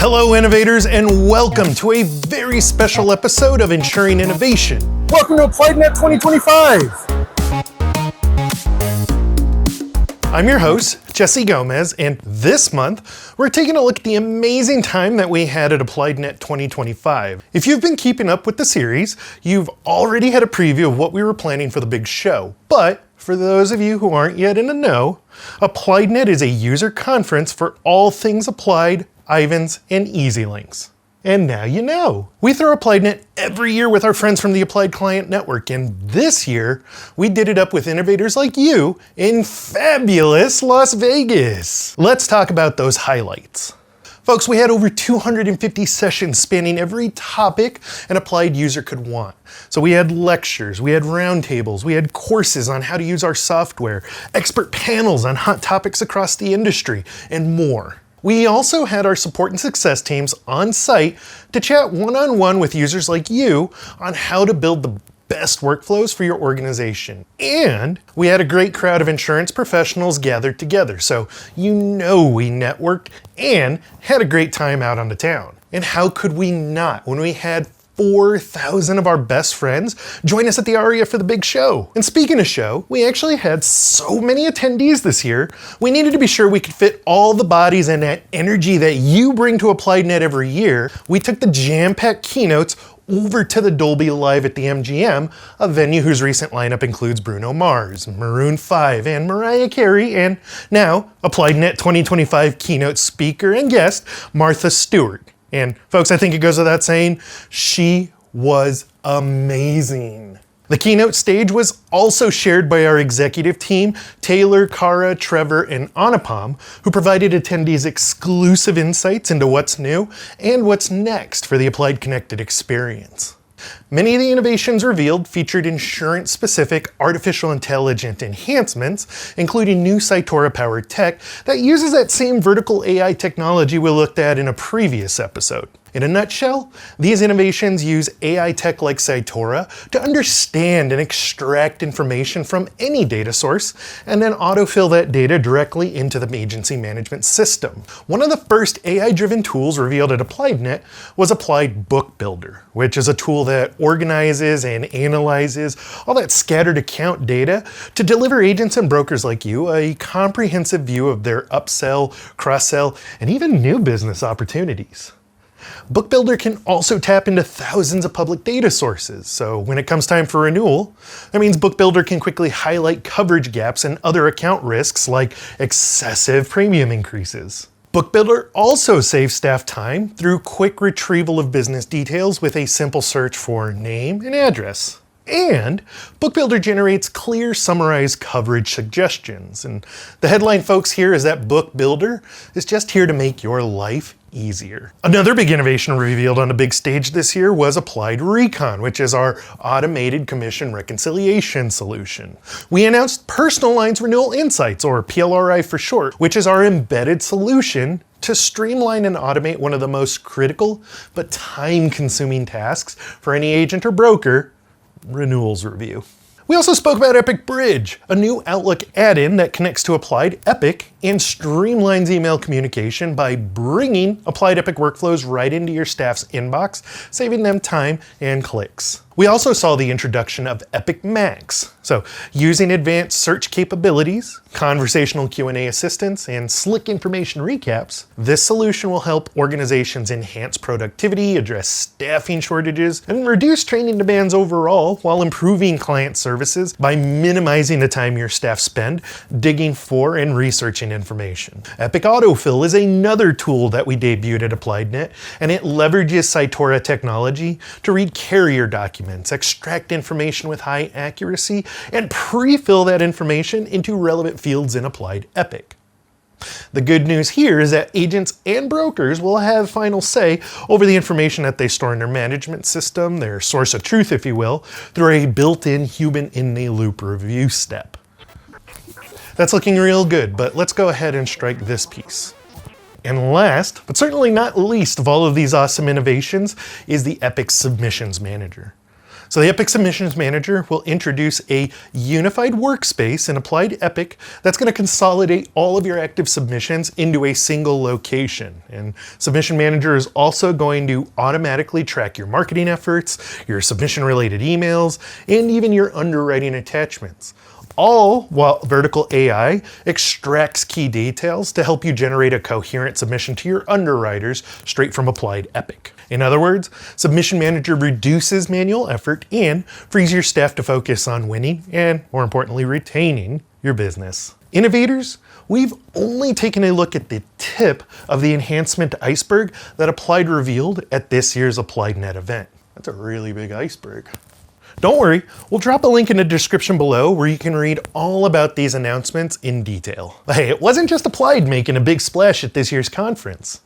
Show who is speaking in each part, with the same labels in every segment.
Speaker 1: Hello innovators, and welcome to a very special episode of Ensuring Innovation.
Speaker 2: Welcome to AppliedNet 2025.
Speaker 1: I'm your host, Jesse Gomez, and this month, we're taking a look at the amazing time that we had at AppliedNet 2025. If you've been keeping up with the series, you've already had a preview of what we were planning for the big show. But for those of you who aren't yet in the know, AppliedNet is a user conference for all things applied, Ivans, and EZLynx. And now you know. We throw AppliedNet every year with our friends from the Applied Client Network, and this year, we did it up with innovators like you in fabulous Las Vegas. Let's talk about those highlights. Folks, we had over 250 sessions spanning every topic an applied user could want. So we had lectures, we had roundtables, we had courses on how to use our software, expert panels on hot topics across the industry, and more. We also had our support and success teams on site to chat one-on-one with users like you on how to build the best workflows for your organization. And we had a great crowd of insurance professionals gathered together, so you know we networked and had a great time out on the town. And how could we not when we had 4,000 of our best friends join us at the Aria for the big show. And speaking of show, we actually had so many attendees this year, we needed to be sure we could fit all the bodies and that energy that you bring to AppliedNet every year. We took the jam-packed keynotes over to the Dolby Live at the MGM, a venue whose recent lineup includes Bruno Mars, Maroon 5, and Mariah Carey, and now AppliedNet 2025 keynote speaker and guest, Martha Stewart. And folks, I think it goes without saying, she was amazing. The keynote stage was also shared by our executive team, Taylor, Kara, Trevor, and Anupam, who provided attendees exclusive insights into what's new and what's next for the Applied Connected experience. Many of the innovations revealed featured insurance-specific artificial intelligence enhancements, including new Cytora-powered tech that uses that same vertical AI technology we looked at in a previous episode. In a nutshell, these innovations use AI tech like Cytora to understand and extract information from any data source, and then autofill that data directly into the agency management system. One of the first AI-driven tools revealed at AppliedNet was Applied Book Builder, which is a tool that organizes and analyzes all that scattered account data to deliver agents and brokers like you a comprehensive view of their upsell, cross-sell, and even new business opportunities. Book Builder can also tap into thousands of public data sources, so when it comes time for renewal, that means Book Builder can quickly highlight coverage gaps and other account risks like excessive premium increases. Book Builder also saves staff time through quick retrieval of business details with a simple search for name and address. And Book Builder generates clear, summarized coverage suggestions. And the headline, folks, here is that Book Builder is just here to make your life easier. Another big innovation revealed on a big stage this year was Applied Recon, which is our automated commission reconciliation solution. We announced Personal Lines Renewal Insights, or PLRI for short, which is our embedded solution to streamline and automate one of the most critical but time-consuming tasks for any agent or broker, renewals review. We also spoke about Epic Bridge, a new Outlook add-in that connects to Applied Epic and streamlines email communication by bringing Applied Epic workflows right into your staff's inbox, saving them time and clicks. We also saw the introduction of Epic Max. So using advanced search capabilities, conversational Q&A assistance, and slick information recaps, this solution will help organizations enhance productivity, address staffing shortages, and reduce training demands overall while improving client services by minimizing the time your staff spend digging for and researching information. Epic AutoFill is another tool that we debuted at AppliedNet, and it leverages Cytora technology to read carrier documents, extract information with high accuracy, and pre-fill that information into relevant fields in Applied Epic. The good news here is that agents and brokers will have final say over the information that they store in their management system, their source of truth, if you will, through a built-in human-in-the-loop review step. That's looking real good, but let's go ahead and strike this piece. And last, but certainly not least of all of these awesome innovations, is the Epic Submissions Manager. So the Epic Submissions Manager will introduce a unified workspace in Applied Epic that's going to consolidate all of your active submissions into a single location. And Submission Manager is also going to automatically track your marketing efforts, your submission-related emails, and even your underwriting attachments. All while Vertical AI extracts key details to help you generate a coherent submission to your underwriters straight from Applied Epic. In other words, Submission Manager reduces manual effort and frees your staff to focus on winning and, more importantly, retaining your business. Innovators, we've only taken a look at the tip of the enhancement iceberg that Applied revealed at this year's AppliedNet event. That's a really big iceberg. Don't worry, we'll drop a link in the description below where you can read all about these announcements in detail. Hey, it wasn't just Applied making a big splash at this year's conference.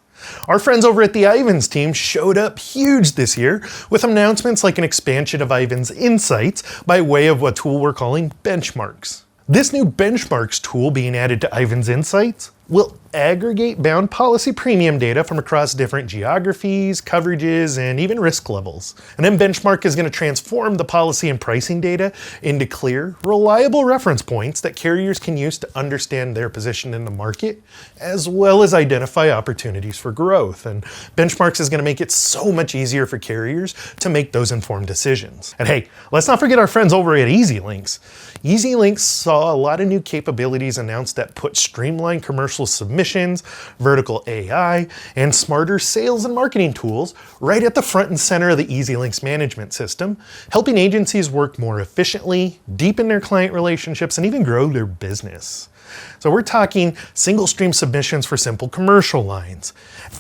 Speaker 1: Our friends over at the Ivans team showed up huge this year with announcements like an expansion of Ivans Insights by way of a tool we're calling Benchmarks. This new Benchmarks tool being added to Ivans Insights will aggregate bound policy premium data from across different geographies, coverages, and even risk levels. And then Benchmark is going to transform the policy and pricing data into clear, reliable reference points that carriers can use to understand their position in the market, as well as identify opportunities for growth. And Benchmarks is going to make it so much easier for carriers to make those informed decisions. And hey, let's not forget our friends over at EZLynx. EZLynx saw a lot of new capabilities announced that put streamlined commercial submissions, vertical AI, and smarter sales and marketing tools right at the front and center of the EZLynx management system, helping agencies work more efficiently, deepen their client relationships, and even grow their business. So we're talking single stream submissions for simple commercial lines,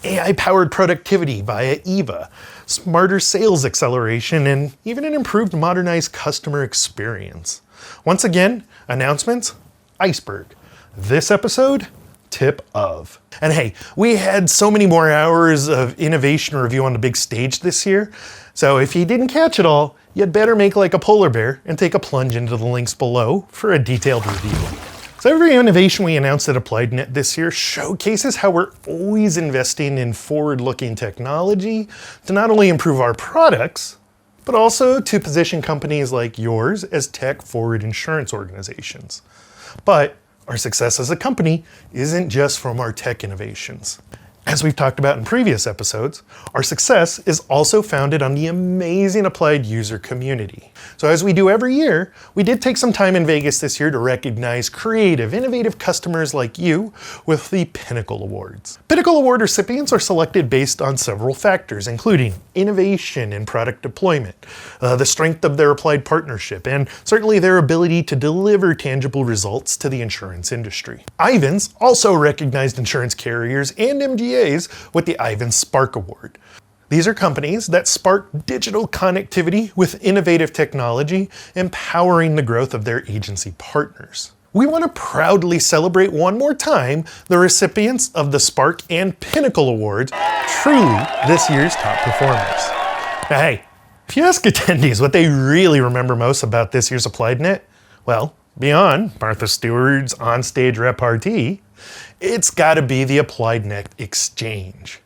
Speaker 1: AI-powered productivity via EVA, smarter sales acceleration, and even an improved modernized customer experience. Once again, announcements, iceberg. This episode, tip of. And hey, we had so many more hours of innovation review on the big stage this year, so if you didn't catch it all, you'd better make like a polar bear and take a plunge into the links below for a detailed review. So every innovation we announced at AppliedNet this year showcases how we're always investing in forward-looking technology to not only improve our products, but also to position companies like yours as tech-forward insurance organizations. But our success as a company isn't just from our tech innovations. As we've talked about in previous episodes, our success is also founded on the amazing Applied user community. So as we do every year, we did take some time in Vegas this year to recognize creative, innovative customers like you with the Pinnacle Awards. Pinnacle Award recipients are selected based on several factors, including innovation in product deployment, the strength of their Applied partnership, and certainly their ability to deliver tangible results to the insurance industry. Ivans also recognized insurance carriers and MGAs with the Ivans Spark Award. These are companies that spark digital connectivity with innovative technology, empowering the growth of their agency partners. We want to proudly celebrate one more time the recipients of the Spark and Pinnacle Awards, truly this year's top performers. Now hey, if you ask attendees what they really remember most about this year's AppliedNet, well, beyond Martha Stewart's onstage repartee, it's gotta be the AppliedNet Exchange.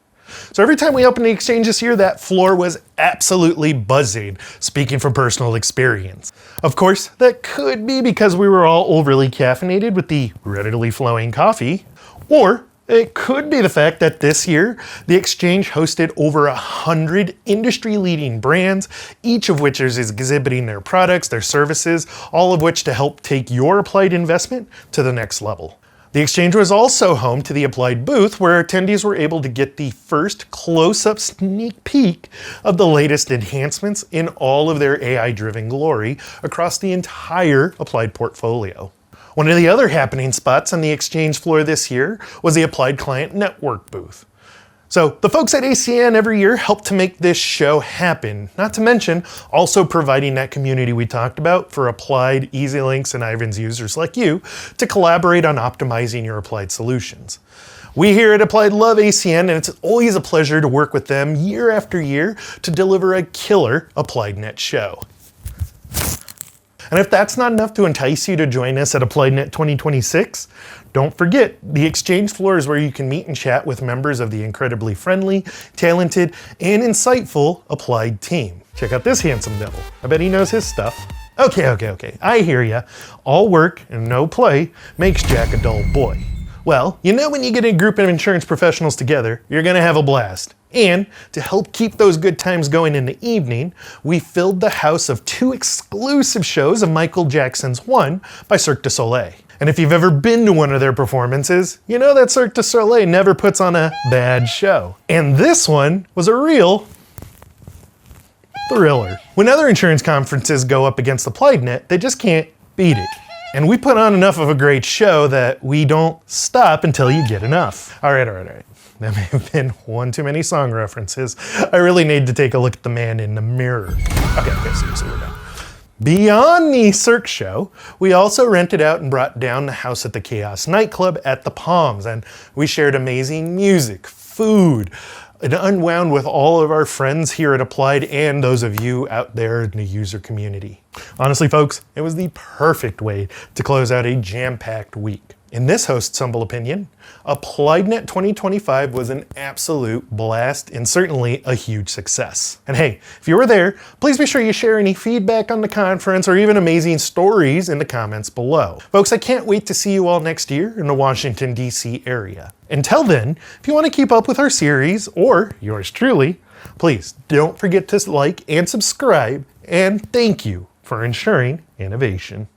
Speaker 1: So every time we opened the Exchange this year, that floor was absolutely buzzing, speaking from personal experience. Of course, that could be because we were all overly caffeinated with the readily flowing coffee, or it could be the fact that this year, the Exchange hosted over 100 industry-leading brands, each of which is exhibiting their products, their services, all of which to help take your Applied investment to the next level. The Exchange was also home to the Applied booth, where attendees were able to get the first close-up sneak peek of the latest enhancements in all of their AI-driven glory across the entire Applied portfolio. One of the other happening spots on the Exchange floor this year was the Applied Client Network booth. So the folks at ACN every year help to make this show happen, not to mention also providing that community we talked about for Applied, EZLynx, and Ivans users like you to collaborate on optimizing your Applied solutions. We here at Applied love ACN, and it's always a pleasure to work with them year after year to deliver a killer AppliedNet show. And if that's not enough to entice you to join us at AppliedNet 2026, don't forget, the exchange floor is where you can meet and chat with members of the incredibly friendly, talented, and insightful Applied team. Check out this handsome devil. I bet he knows his stuff. Okay. I hear ya. All work and no play makes Jack a dull boy. Well, you know when you get a group of insurance professionals together, you're gonna have a blast. And to help keep those good times going in the evening, we filled the house of 2 exclusive shows of Michael Jackson's One by Cirque du Soleil. And if you've ever been to one of their performances, you know that Cirque du Soleil never puts on a bad show. And this one was a real thriller. When other insurance conferences go up against AppliedNet, they just can't beat it. And we put on enough of a great show that we don't stop until you get enough. All right. That may have been one too many song references. I really need to take a look at the man in the mirror. Okay, seriously, we're done. Beyond the Cirque show, we also rented out and brought down the house at the Chaos nightclub at the Palms, and we shared amazing music, food, and unwound with all of our friends here at Applied and those of you out there in the user community. Honestly, folks, it was the perfect way to close out a jam-packed week. In this host's humble opinion, AppliedNet 2025 was an absolute blast and certainly a huge success. And hey, if you were there, please be sure you share any feedback on the conference or even amazing stories in the comments below. Folks, I can't wait to see you all next year in the Washington, D.C. area. Until then, if you want to keep up with our series, or yours truly, please don't forget to like and subscribe, and thank you for ensuring innovation.